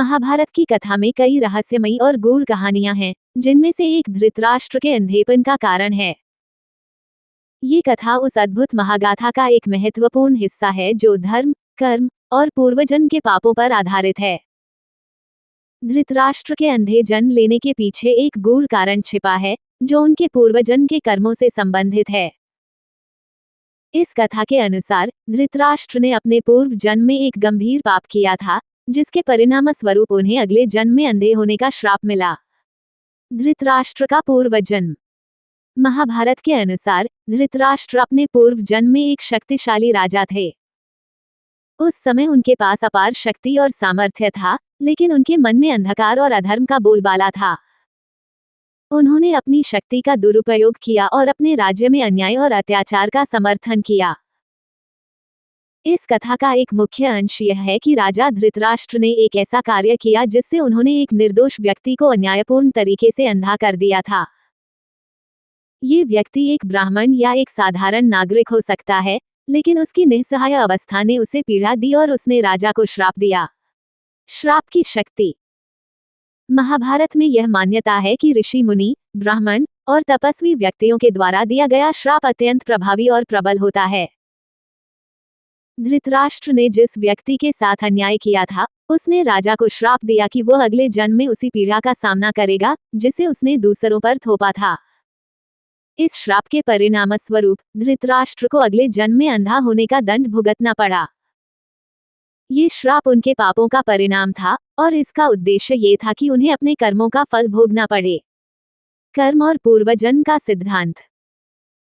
महाभारत की कथा में कई रहस्यमयी और गूढ़ कहानियां हैं, जिनमें से एक धृतराष्ट्र के अंधेपन का कारण है। ये कथा उस अद्भुत महागाथा का एक महत्वपूर्ण हिस्सा है जो धर्म, कर्म और पूर्वजन्म के पापों पर आधारित है। धृतराष्ट्र के अंधे जन्म लेने के पीछे एक गूढ़ कारण छिपा है, जो उनके पूर्वजन्म के कर्मों से संबंधित है। इस कथा के अनुसार धृतराष्ट्र ने अपने पूर्व जन्म में एक गंभीर पाप किया था, जिसके परिणाम स्वरूप उन्हें अगले जन्म में अंधे होने का श्राप मिला। धृतराष्ट्र का पूर्व जन्म। महाभारत के अनुसार धृतराष्ट्र अपने पूर्व जन्म में एक शक्तिशाली राजा थे। उस समय उनके पास अपार शक्ति और सामर्थ्य था, लेकिन उनके मन में अंधकार और अधर्म का बोलबाला था। उन्होंने अपनी शक्ति का दुरुपयोग किया और अपने राज्य में अन्याय और अत्याचार का समर्थन किया। इस कथा का एक मुख्य अंश यह है कि राजा धृतराष्ट्र ने एक ऐसा कार्य किया जिससे उन्होंने एक निर्दोष व्यक्ति को अन्यायपूर्ण तरीके से अंधा कर दिया था। ये व्यक्ति एक ब्राह्मण या एक साधारण नागरिक हो सकता है, लेकिन उसकी निस्सहाय अवस्था ने उसे पीड़ा दी और उसने राजा को श्राप दिया। श्राप की शक्ति। महाभारत में यह मान्यता है कि ऋषि मुनि, ब्राह्मण और तपस्वी व्यक्तियों के द्वारा दिया गया श्राप अत्यंत प्रभावी और प्रबल होता है। धृतराष्ट्र ने जिस व्यक्ति के साथ अन्याय किया था, उसने राजा को श्राप दिया कि वह अगले जन्म में उसी पीड़ा का सामना करेगा जिसे उसने दूसरों पर थोपा था। इस श्राप के परिणाम स्वरूप धृतराष्ट्र को अगले जन्म में अंधा होने का दंड भुगतना पड़ा। ये श्राप उनके पापों का परिणाम था और इसका उद्देश्य ये था कि उन्हें अपने कर्मों का फल भोगना पड़े। कर्म और पूर्वजन्म का सिद्धांत।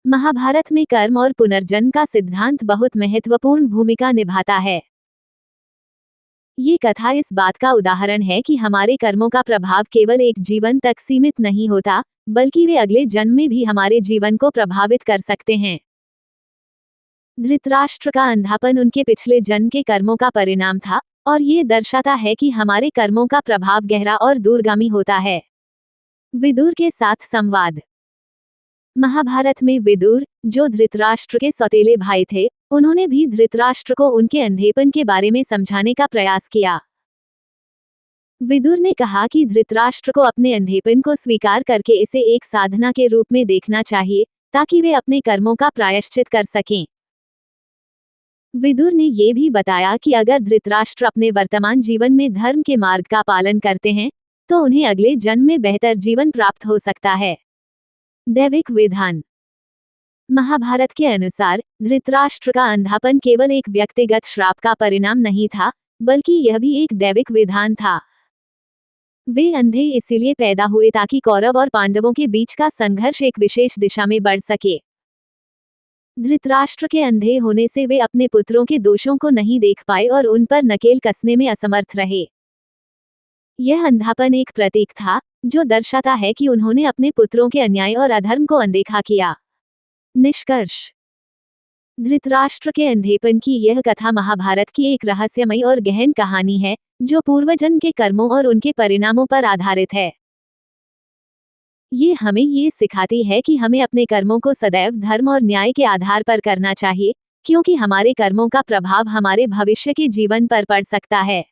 महाभारत में कर्म और पुनर्जन्म का सिद्धांत बहुत महत्वपूर्ण भूमिका निभाता है। ये कथा इस बात का उदाहरण है कि हमारे कर्मों का प्रभाव केवल एक जीवन तक सीमित नहीं होता, बल्कि वे अगले जन्म में भी हमारे जीवन को प्रभावित कर सकते हैं। धृतराष्ट्र का अंधापन उनके पिछले जन्म के कर्मों का परिणाम था, और ये दर्शाता है कि हमारे कर्मों का प्रभाव गहरा और दूरगामी होता है। विदुर के साथ संवाद। महाभारत में विदुर, जो धृतराष्ट्र के सौतेले भाई थे, उन्होंने भी धृतराष्ट्र को उनके अंधेपन के बारे में समझाने का प्रयास किया। विदुर ने कहा कि धृतराष्ट्र को अपने अंधेपन को स्वीकार करके इसे एक साधना के रूप में देखना चाहिए, ताकि वे अपने कर्मों का प्रायश्चित कर सकें। विदुर ने ये भी बताया कि अगर धृतराष्ट्र अपने वर्तमान जीवन में धर्म के मार्ग का पालन करते हैं, तो उन्हें अगले जन्म में बेहतर जीवन प्राप्त हो सकता है। दैविक विधान। महाभारत के अनुसार धृतराष्ट्र का अंधापन केवल एक व्यक्तिगत श्राप का परिणाम नहीं था, बल्कि यह भी एक दैविक विधान था। वे अंधे इसीलिए पैदा हुए ताकि कौरव और पांडवों के बीच का संघर्ष एक विशेष दिशा में बढ़ सके। धृतराष्ट्र के अंधे होने से वे अपने पुत्रों के दोषों को नहीं देख पाए और उन पर नकेल कसने में असमर्थ रहे। यह अंधापन एक प्रतीक था, जो दर्शाता है कि उन्होंने अपने पुत्रों के अन्याय और अधर्म को अनदेखा किया। निष्कर्ष। धृतराष्ट्र के अंधेपन की यह कथा महाभारत की एक रहस्यमयी और गहन कहानी है, जो पूर्वजन्म के कर्मों और उनके परिणामों पर आधारित है। ये हमें ये सिखाती है कि हमें अपने कर्मों को सदैव धर्म और न्याय के आधार पर करना चाहिए, क्योंकि हमारे कर्मों का प्रभाव हमारे भविष्य के जीवन पर पड़ सकता है।